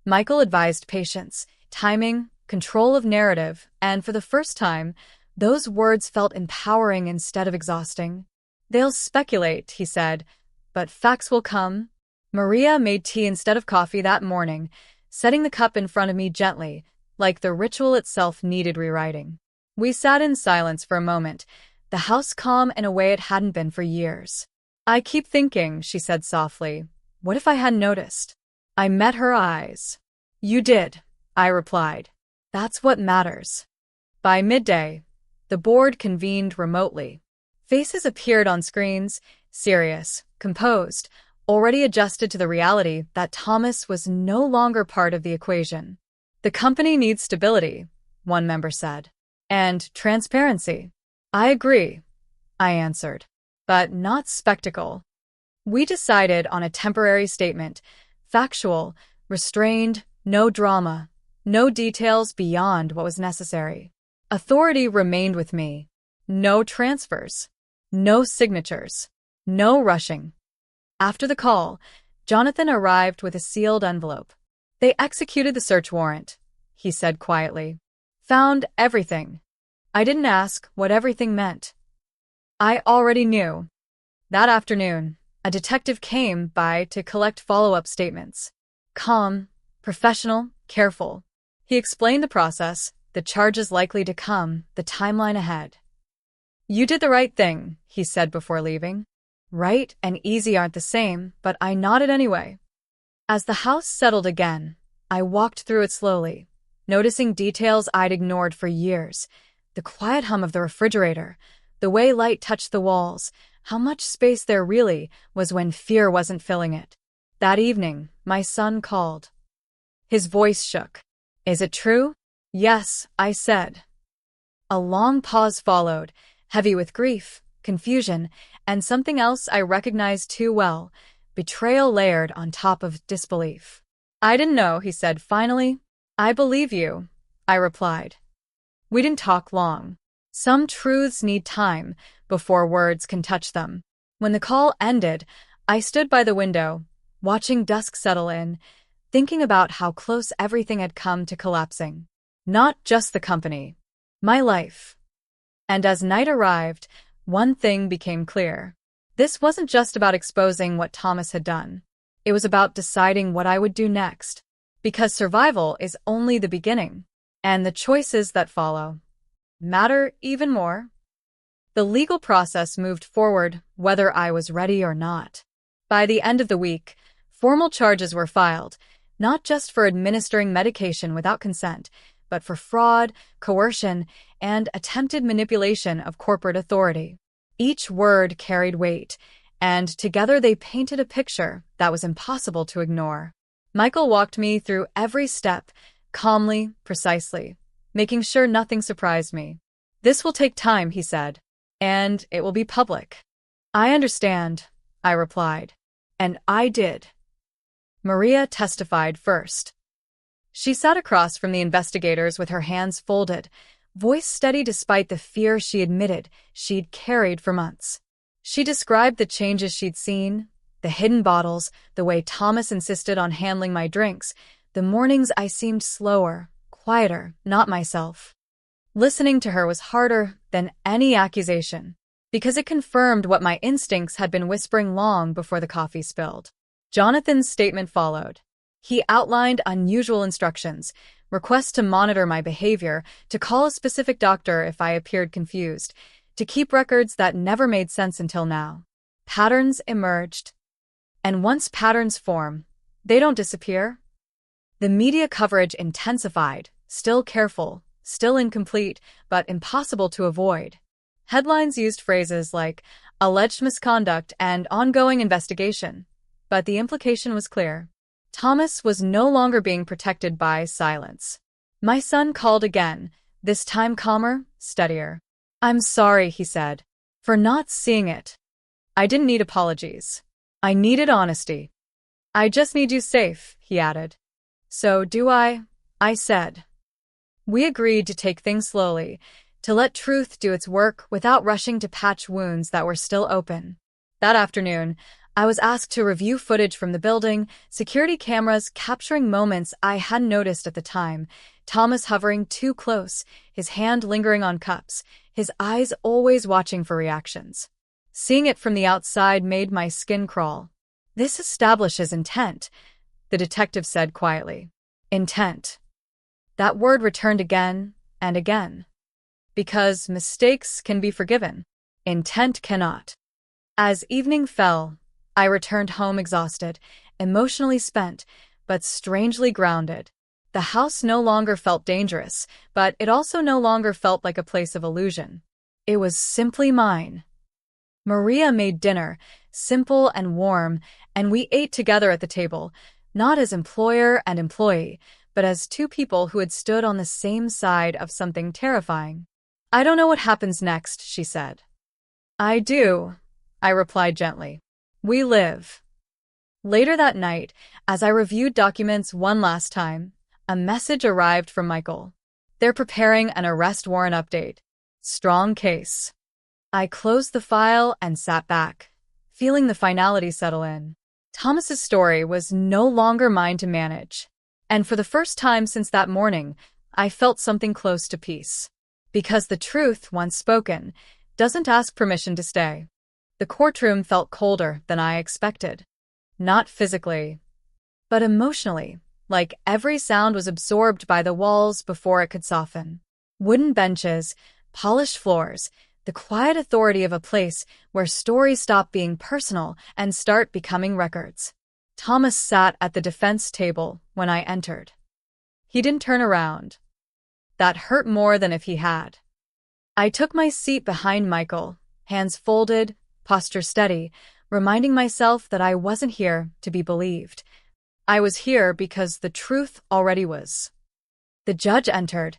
Michael advised patience, timing, control of narrative, and for the first time, those words felt empowering instead of exhausting. "They'll speculate," he said, "but facts will come." Maria made tea instead of coffee that morning, setting the cup in front of me gently, like the ritual itself needed rewriting. We sat in silence for a moment, the house calm in a way it hadn't been for years. "I keep thinking," she said softly, "what if I hadn't noticed?" I met her eyes. "You did," I replied. "That's what matters." By midday, the board convened remotely. Faces appeared on screens, serious, composed, already adjusted to the reality that Thomas was no longer part of the equation. "The company needs stability," one member said. "And transparency." "I agree," I answered. "But not spectacle." We decided on a temporary statement, factual, restrained, no drama, no details beyond what was necessary. Authority remained with me. No transfers. No signatures. No rushing. After the call, Jonathan arrived with a sealed envelope. "They executed the search warrant," he said quietly. "Found everything." I didn't ask what everything meant. I already knew. That afternoon, a detective came by to collect follow-up statements. Calm, professional, careful. He explained the process, the charges likely to come, the timeline ahead. "You did the right thing," he said before leaving. Right and easy aren't the same, but I nodded anyway. As the house settled again, I walked through it slowly, noticing details I'd ignored for years. The quiet hum of the refrigerator, the way light touched the walls, how much space there really was when fear wasn't filling it. That evening, my son called. His voice shook. "Is it true?" "Yes," I said. A long pause followed, heavy with grief, confusion, and something else I recognized too well, betrayal layered on top of disbelief. "I didn't know," he said finally. "I believe you," I replied. We didn't talk long. Some truths need time before words can touch them. When the call ended, I stood by the window, watching dusk settle in, thinking about how close everything had come to collapsing. Not just the company, my life. And as night arrived, one thing became clear. This wasn't just about exposing what Thomas had done. It was about deciding what I would do next. Because survival is only the beginning, and the choices that follow matter even more. The legal process moved forward whether I was ready or not. By the end of the week, formal charges were filed, not just for administering medication without consent, but for fraud, coercion, and attempted manipulation of corporate authority. Each word carried weight, and together they painted a picture that was impossible to ignore. Michael walked me through every step, calmly, precisely, making sure nothing surprised me. "This will take time," he said, "and it will be public." "I understand," I replied. And I did. Maria testified first. She sat across from the investigators with her hands folded, voice steady despite the fear she admitted she'd carried for months. She described the changes she'd seen, the hidden bottles, the way Thomas insisted on handling my drinks, the mornings I seemed slower, quieter, not myself. Listening to her was harder than any accusation, because it confirmed what my instincts had been whispering long before the coffee spilled. Jonathan's statement followed. He outlined unusual instructions, requests to monitor my behavior, to call a specific doctor if I appeared confused, to keep records that never made sense until now. Patterns emerged. And once patterns form, they don't disappear. The media coverage intensified, still careful, still incomplete, but impossible to avoid. Headlines used phrases like alleged misconduct and ongoing investigation, but the implication was clear. Thomas was no longer being protected by silence. My son called again, this time calmer, steadier. "I'm sorry," he said, "for not seeing it. I didn't need apologies. I needed honesty." "I just need you safe," he added. "So do I," I said. We agreed to take things slowly, to let truth do its work without rushing to patch wounds that were still open. That afternoon, I was asked to review footage from the building, security cameras capturing moments I hadn't noticed at the time, Thomas hovering too close, his hand lingering on cups, his eyes always watching for reactions. Seeing it from the outside made my skin crawl. "This establishes intent," the detective said quietly. Intent. That word returned again and again. Because mistakes can be forgiven, intent cannot. As evening fell, I returned home exhausted, emotionally spent, but strangely grounded. The house no longer felt dangerous, but it also no longer felt like a place of illusion. It was simply mine. Maria made dinner, simple and warm, and we ate together at the table, not as employer and employee, but as two people who had stood on the same side of something terrifying. "I don't know what happens next," she said. "I do," I replied gently. "We live." Later that night, as I reviewed documents one last time, a message arrived from Michael. "They're preparing an arrest warrant update. Strong case." I closed the file and sat back, feeling the finality settle in. Thomas's story was no longer mine to manage. And for the first time since that morning, I felt something close to peace. Because the truth, once spoken, doesn't ask permission to stay. The courtroom felt colder than I expected. Not physically, but emotionally, like every sound was absorbed by the walls before it could soften. Wooden benches, polished floors, the quiet authority of a place where stories stop being personal and start becoming records. Thomas sat at the defense table when I entered. He didn't turn around. That hurt more than if he had. I took my seat behind Michael, hands folded, posture steady, reminding myself that I wasn't here to be believed. I was here because the truth already was. The judge entered,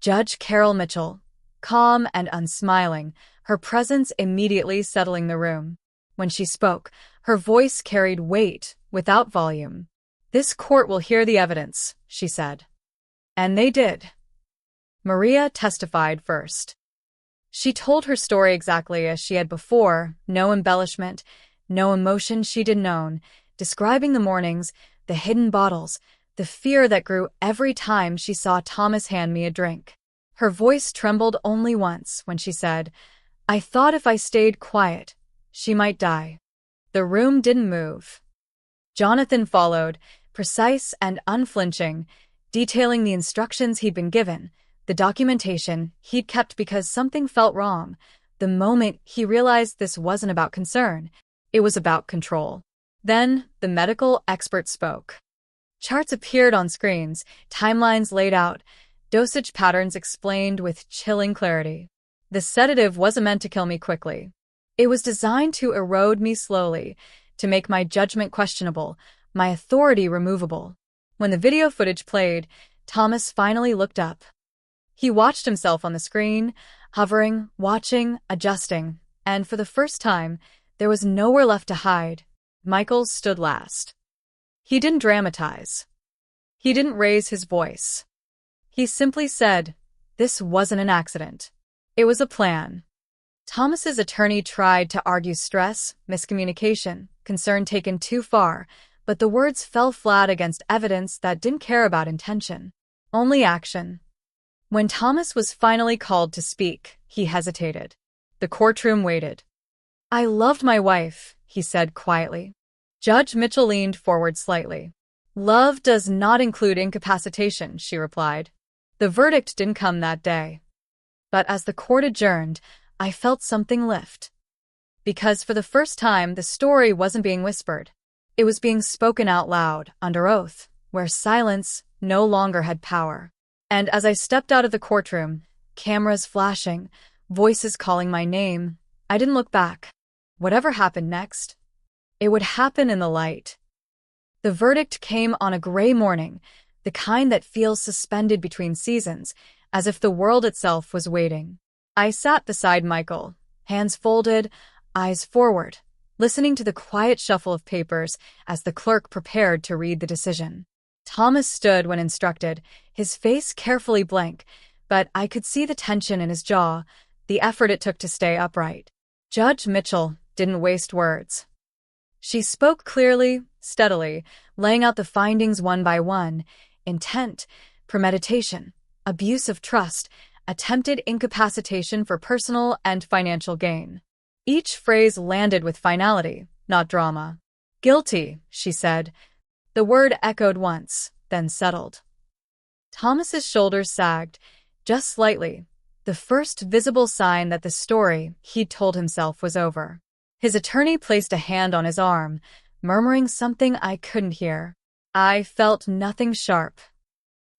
Judge Carol Mitchell, calm and unsmiling, her presence immediately settling the room. When she spoke, her voice carried weight without volume. "This court will hear the evidence," she said. And they did. Maria testified first. She told her story exactly as she had before, no embellishment, no emotion she'd known, describing the mornings, the hidden bottles, the fear that grew every time she saw Thomas hand me a drink. Her voice trembled only once when she said, "I thought if I stayed quiet, she might die." The room didn't move. Jonathan followed, precise and unflinching, detailing the instructions he'd been given, the documentation he'd kept because something felt wrong. The moment he realized this wasn't about concern, it was about control. Then the medical expert spoke. Charts appeared on screens, timelines laid out, dosage patterns explained with chilling clarity. The sedative wasn't meant to kill me quickly. It was designed to erode me slowly, to make my judgment questionable, my authority removable. When the video footage played, Thomas finally looked up. He watched himself on the screen, hovering, watching, adjusting, and for the first time, there was nowhere left to hide. Michael stood last. He didn't dramatize. He didn't raise his voice. He simply said, "This wasn't an accident. It was a plan." Thomas's attorney tried to argue stress, miscommunication, concern taken too far, but the words fell flat against evidence that didn't care about intention, only action. When Thomas was finally called to speak, he hesitated. The courtroom waited. "I loved my wife," he said quietly. Judge Mitchell leaned forward slightly. "Love does not include incapacitation," she replied. The verdict didn't come that day. But as the court adjourned, I felt something lift. Because for the first time, the story wasn't being whispered. It was being spoken out loud, under oath, where silence no longer had power. And as I stepped out of the courtroom, cameras flashing, voices calling my name, I didn't look back. Whatever happened next, it would happen in the light. The verdict came on a gray morning, the kind that feels suspended between seasons, as if the world itself was waiting. I sat beside Michael, hands folded, eyes forward, listening to the quiet shuffle of papers as the clerk prepared to read the decision. Thomas stood when instructed, his face carefully blank, but I could see the tension in his jaw, the effort it took to stay upright. Judge Mitchell didn't waste words. She spoke clearly, steadily, laying out the findings one by one: intent, premeditation, abuse of trust, attempted incapacitation for personal and financial gain. Each phrase landed with finality, not drama. "Guilty," she said. The word echoed once, then settled. Thomas's shoulders sagged, just slightly, the first visible sign that the story he'd told himself was over. His attorney placed a hand on his arm, murmuring something I couldn't hear. I felt nothing sharp.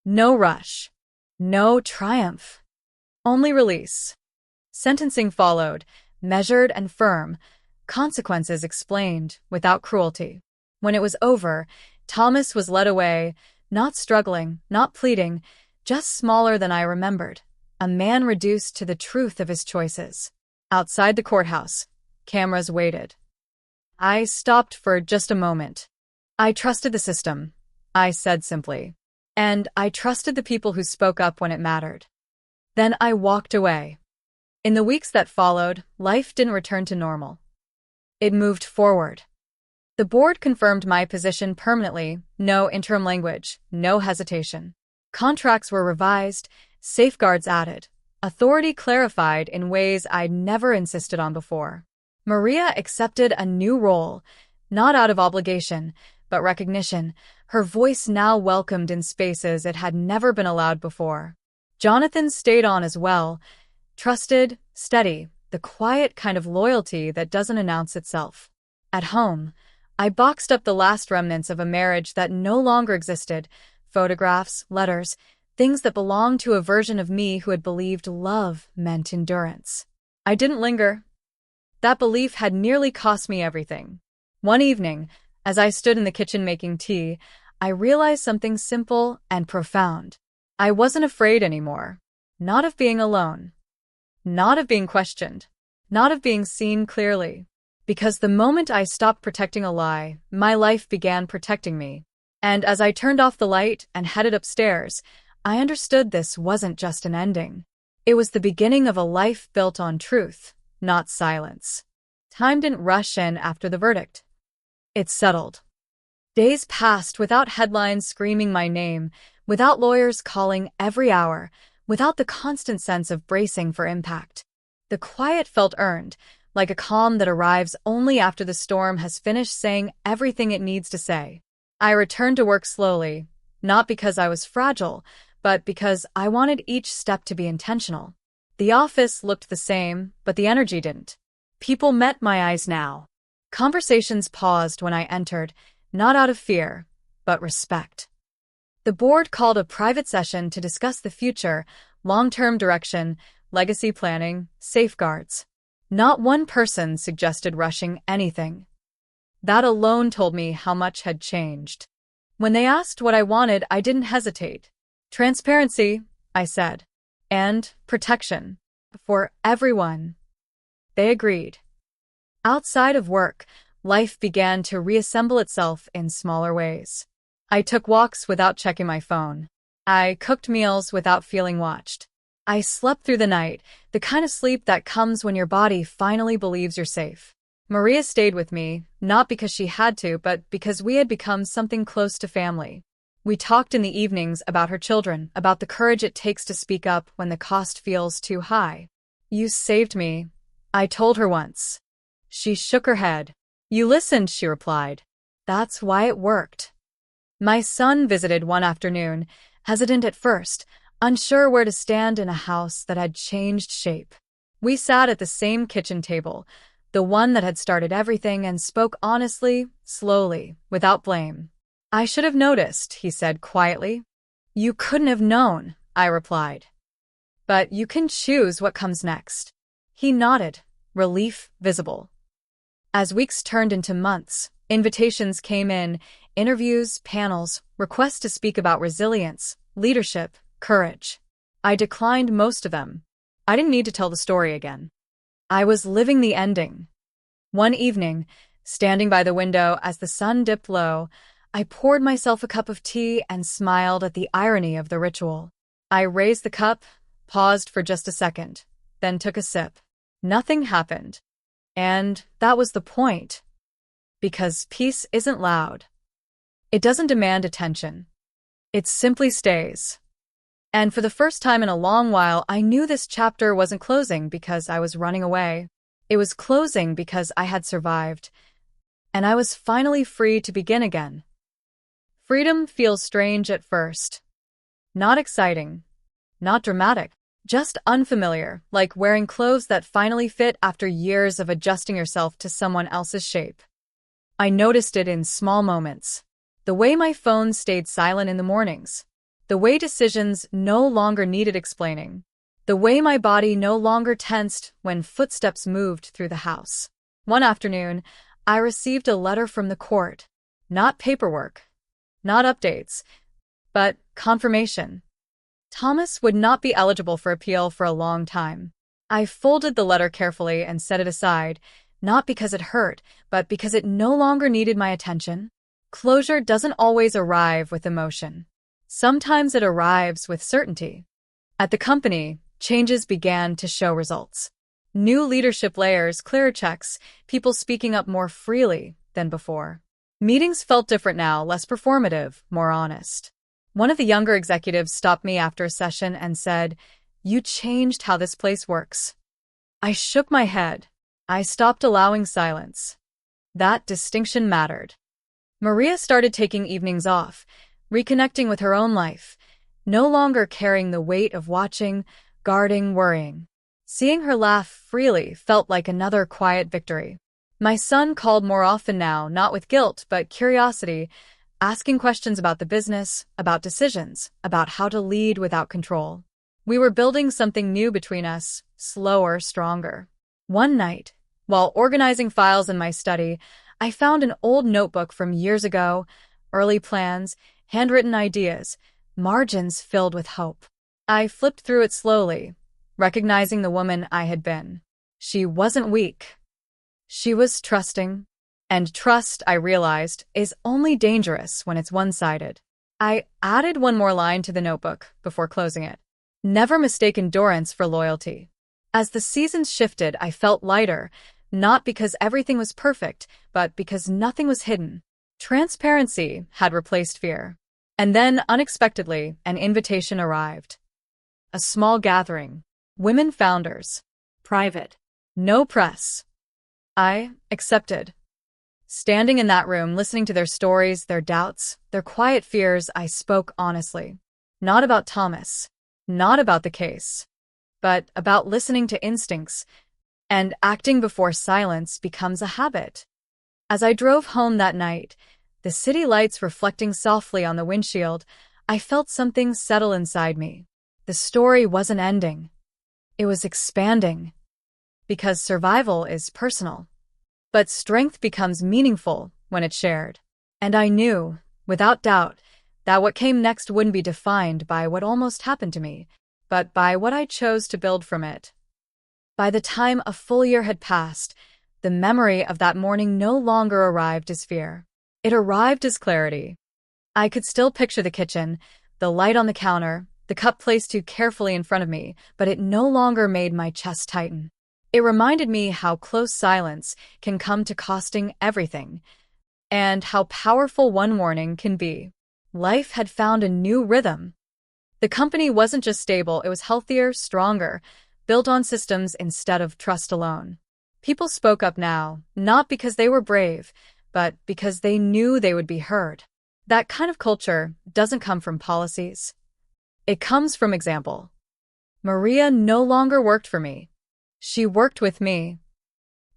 No rush. No triumph. Only release. Sentencing followed, measured and firm, consequences explained, without cruelty. When it was over, Thomas was led away, not struggling, not pleading, just smaller than I remembered, a man reduced to the truth of his choices. Outside the courthouse, cameras waited. I stopped for just a moment. "I trusted the system," I said simply. "And I trusted the people who spoke up when it mattered." Then I walked away. In the weeks that followed, life didn't return to normal. It moved forward. The board confirmed my position permanently, no interim language, no hesitation. Contracts were revised, safeguards added, authority clarified in ways I'd never insisted on before. Maria accepted a new role, not out of obligation, but recognition, her voice now welcomed in spaces it had never been allowed before. Jonathan stayed on as well, trusted, steady, the quiet kind of loyalty that doesn't announce itself. At home, I boxed up the last remnants of a marriage that no longer existed, photographs, letters, things that belonged to a version of me who had believed love meant endurance. I didn't linger. That belief had nearly cost me everything. One evening, as I stood in the kitchen making tea, I realized something simple and profound. I wasn't afraid anymore. Not of being alone. Not of being questioned. Not of being seen clearly. Because the moment I stopped protecting a lie, my life began protecting me. And as I turned off the light and headed upstairs, I understood this wasn't just an ending. It was the beginning of a life built on truth, not silence. Time didn't rush in after the verdict. It settled. Days passed without headlines screaming my name, without lawyers calling every hour, without the constant sense of bracing for impact. The quiet felt earned, like a calm that arrives only after the storm has finished saying everything it needs to say. I returned to work slowly, not because I was fragile, but because I wanted each step to be intentional. The office looked the same, but the energy didn't. People met my eyes now. Conversations paused when I entered, not out of fear, but respect. The board called a private session to discuss the future, long-term direction, legacy planning, safeguards. Not one person suggested rushing anything. That alone told me how much had changed. When they asked what I wanted, I didn't hesitate. Transparency, I said, and protection. For everyone. They agreed. Outside of work, life began to reassemble itself in smaller ways. I took walks without checking my phone. I cooked meals without feeling watched. I slept through the night, the kind of sleep that comes when your body finally believes you're safe. Maria stayed with me, not because she had to, but because we had become something close to family. We talked in the evenings about her children, about the courage it takes to speak up when the cost feels too high. You saved me, I told her once. She shook her head. You listened, she replied. That's why it worked. My son visited one afternoon, hesitant at first, unsure where to stand in a house that had changed shape. We sat at the same kitchen table, the one that had started everything, and spoke honestly, slowly, without blame. I should have noticed, he said quietly. You couldn't have known, I replied. But you can choose what comes next. He nodded, relief visible. As weeks turned into months, invitations came in, interviews, panels, requests to speak about resilience, leadership, courage. I declined most of them. I didn't need to tell the story again. I was living the ending. One evening, standing by the window as the sun dipped low, I poured myself a cup of tea and smiled at the irony of the ritual. I raised the cup, paused for just a second, then took a sip. Nothing happened. And that was the point. Because peace isn't loud. It doesn't demand attention. It simply stays. And for the first time in a long while, I knew this chapter wasn't closing because I was running away. It was closing because I had survived. And I was finally free to begin again. Freedom feels strange at first. Not exciting. Not dramatic. Just unfamiliar, like wearing clothes that finally fit after years of adjusting yourself to someone else's shape. I noticed it in small moments. The way my phone stayed silent in the mornings. The way decisions no longer needed explaining. The way my body no longer tensed when footsteps moved through the house. One afternoon, I received a letter from the court. Not paperwork. Not updates. But confirmation. Thomas would not be eligible for appeal for a long time. I folded the letter carefully and set it aside, not because it hurt, but because it no longer needed my attention. Closure doesn't always arrive with emotion. Sometimes it arrives with certainty. At the company, changes began to show results. New leadership layers, clearer checks, people speaking up more freely than before. Meetings felt different now, less performative, more honest. One of the younger executives stopped me after a session and said, "You changed how this place works." I shook my head. I stopped allowing silence. That distinction mattered. Maria started taking evenings off, reconnecting with her own life, no longer carrying the weight of watching, guarding, worrying. Seeing her laugh freely felt like another quiet victory. My son called more often now, not with guilt, but curiosity, asking questions about the business, about decisions, about how to lead without control. We were building something new between us, slower, stronger. One night, while organizing files in my study, I found an old notebook from years ago, early plans, handwritten ideas, margins filled with hope. I flipped through it slowly, recognizing the woman I had been. She wasn't weak. She was trusting. And trust, I realized, is only dangerous when it's one-sided. I added one more line to the notebook before closing it. Never mistake endurance for loyalty. As the seasons shifted, I felt lighter, not because everything was perfect, but because nothing was hidden. Transparency had replaced fear. And then, unexpectedly, an invitation arrived. A small gathering. Women founders. Private. No press. I accepted. Standing in that room, listening to their stories, their doubts, their quiet fears, I spoke honestly. Not about Thomas. Not about the case. But about listening to instincts and acting before silence becomes a habit. As I drove home that night, the city lights reflecting softly on the windshield, I felt something settle inside me. The story wasn't ending. It was expanding. Because survival is personal. But strength becomes meaningful when it's shared. And I knew, without doubt, that what came next wouldn't be defined by what almost happened to me, but by what I chose to build from it. By the time a full year had passed, the memory of that morning no longer arrived as fear. It arrived as clarity. I could still picture the kitchen, the light on the counter, the cup placed too carefully in front of me, but it no longer made my chest tighten. It reminded me how close silence can come to costing everything, and how powerful one warning can be. Life had found a new rhythm. The company wasn't just stable, it was healthier, stronger, built on systems instead of trust alone. People spoke up now, not because they were brave, but because they knew they would be heard. That kind of culture doesn't come from policies. It comes from example. Maria no longer worked for me. She worked with me.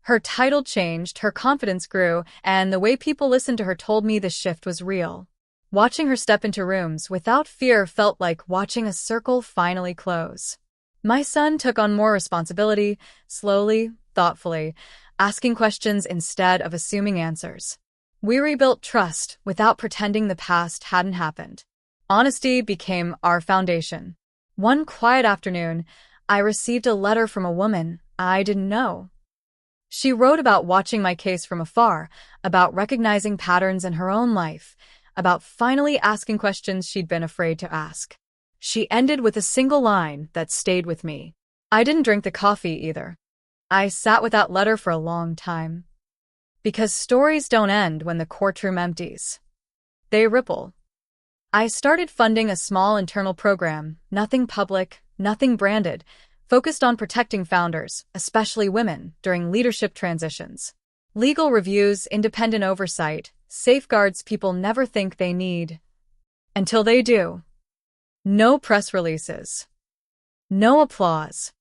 Her title changed, her confidence grew, and the way people listened to her told me the shift was real. Watching her step into rooms without fear felt like watching a circle finally close. My son took on more responsibility, slowly, thoughtfully, asking questions instead of assuming answers. We rebuilt trust without pretending the past hadn't happened. Honesty became our foundation. One quiet afternoon, I received a letter from a woman I didn't know. She wrote about watching my case from afar, about recognizing patterns in her own life, about finally asking questions she'd been afraid to ask. She ended with a single line that stayed with me. I didn't drink the coffee either. I sat with that letter for a long time. Because stories don't end when the courtroom empties. They ripple. I started funding a small internal program, nothing public, nothing branded, focused on protecting founders, especially women, during leadership transitions. Legal reviews, independent oversight, safeguards people never think they need. Until they do. No press releases. No applause.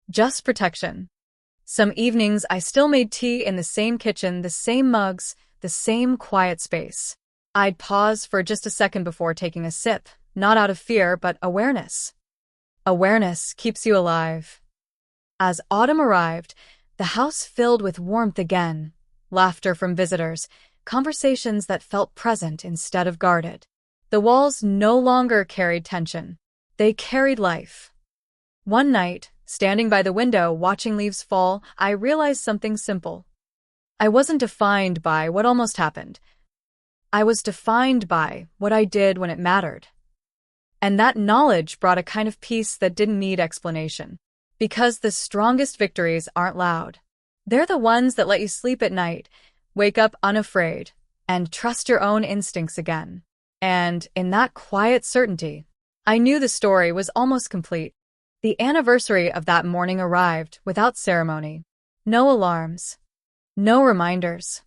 Just protection. Some evenings I still made tea in the same kitchen, the same mugs, the same quiet space. I'd pause for just a second before taking a sip, not out of fear, but awareness. Awareness keeps you alive. As autumn arrived, the house filled with warmth again, laughter from visitors, conversations that felt present instead of guarded. The walls no longer carried tension. They carried life. One night, standing by the window watching leaves fall, I realized something simple. I wasn't defined by what almost happened. I was defined by what I did when it mattered. And that knowledge brought a kind of peace that didn't need explanation. Because the strongest victories aren't loud. They're the ones that let you sleep at night, wake up unafraid, and trust your own instincts again. And in that quiet certainty, I knew the story was almost complete. The anniversary of that morning arrived without ceremony. No alarms. No reminders.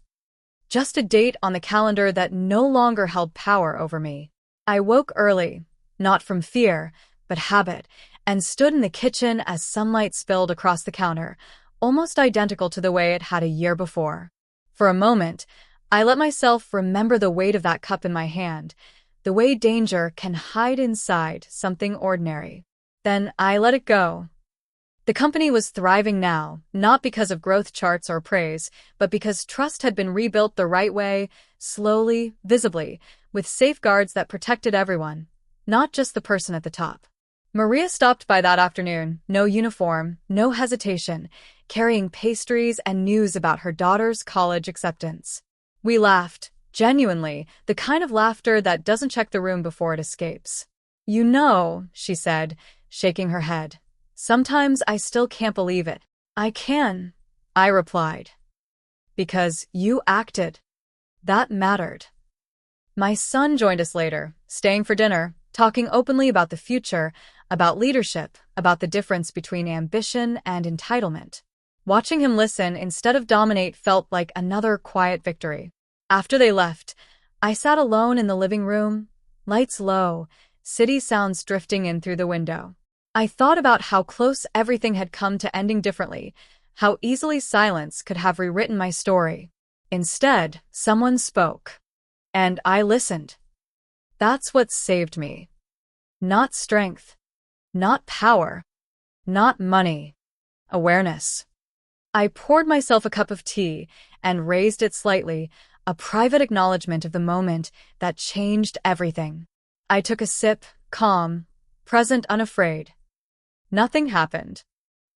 Just a date on the calendar that no longer held power over me. I woke early, not from fear, but habit, and stood in the kitchen as sunlight spilled across the counter, almost identical to the way it had a year before. For a moment, I let myself remember the weight of that cup in my hand, the way danger can hide inside something ordinary. Then I let it go. The company was thriving now, not because of growth charts or praise, but because trust had been rebuilt the right way, slowly, visibly, with safeguards that protected everyone, not just the person at the top. Maria stopped by that afternoon, no uniform, no hesitation, carrying pastries and news about her daughter's college acceptance. We laughed, Genuinely, the kind of laughter that doesn't check the room before it escapes. "You know," she said, shaking her head. "Sometimes I still can't believe it." "I can," I replied. "Because you acted. That mattered." My son joined us later, staying for dinner, talking openly about the future, about leadership, about the difference between ambition and entitlement. Watching him listen instead of dominate felt like another quiet victory. After they left, I sat alone in the living room, lights low, city sounds drifting in through the window. I thought about how close everything had come to ending differently, how easily silence could have rewritten my story. Instead, someone spoke. And I listened. That's what saved me. Not strength. Not power. Not money. Awareness. I poured myself a cup of tea and raised it slightly, a private acknowledgement of the moment that changed everything. I took a sip, calm, present, unafraid. Nothing happened.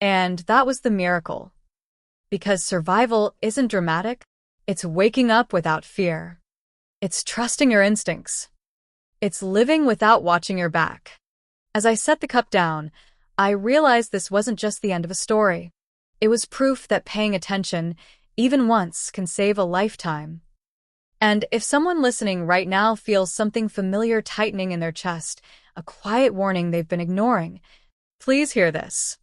And that was the miracle. Because survival isn't dramatic, it's waking up without fear. It's trusting your instincts. It's living without watching your back. As I set the cup down, I realized this wasn't just the end of a story. It was proof that paying attention, even once, can save a lifetime. And if someone listening right now feels something familiar tightening in their chest, a quiet warning they've been ignoring, please hear this.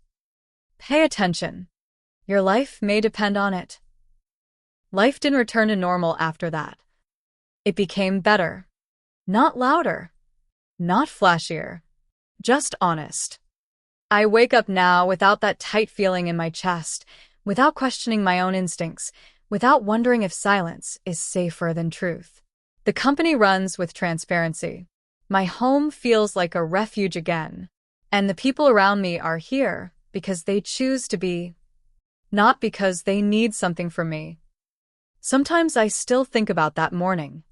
Pay attention. Your life may depend on it. Life didn't return to normal after that. It became better. Not louder. Not flashier. Just honest. I wake up now without that tight feeling in my chest, without questioning my own instincts, without wondering if silence is safer than truth. The company runs with transparency. My home feels like a refuge again. And the people around me are here because they choose to be, not because they need something from me. Sometimes I still think about that morning.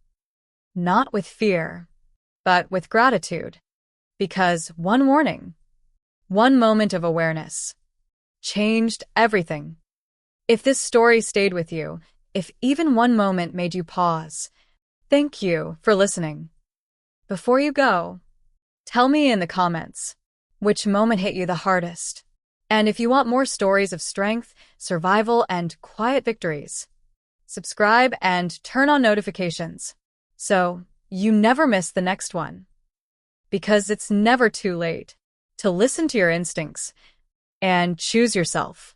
Not with fear, but with gratitude. Because one warning, one moment of awareness, changed everything. If this story stayed with you, if even one moment made you pause, thank you for listening. Before you go, tell me in the comments which moment hit you the hardest. And if you want more stories of strength, survival, and quiet victories, subscribe and turn on notifications so you never miss the next one. Because it's never too late to listen to your instincts and choose yourself.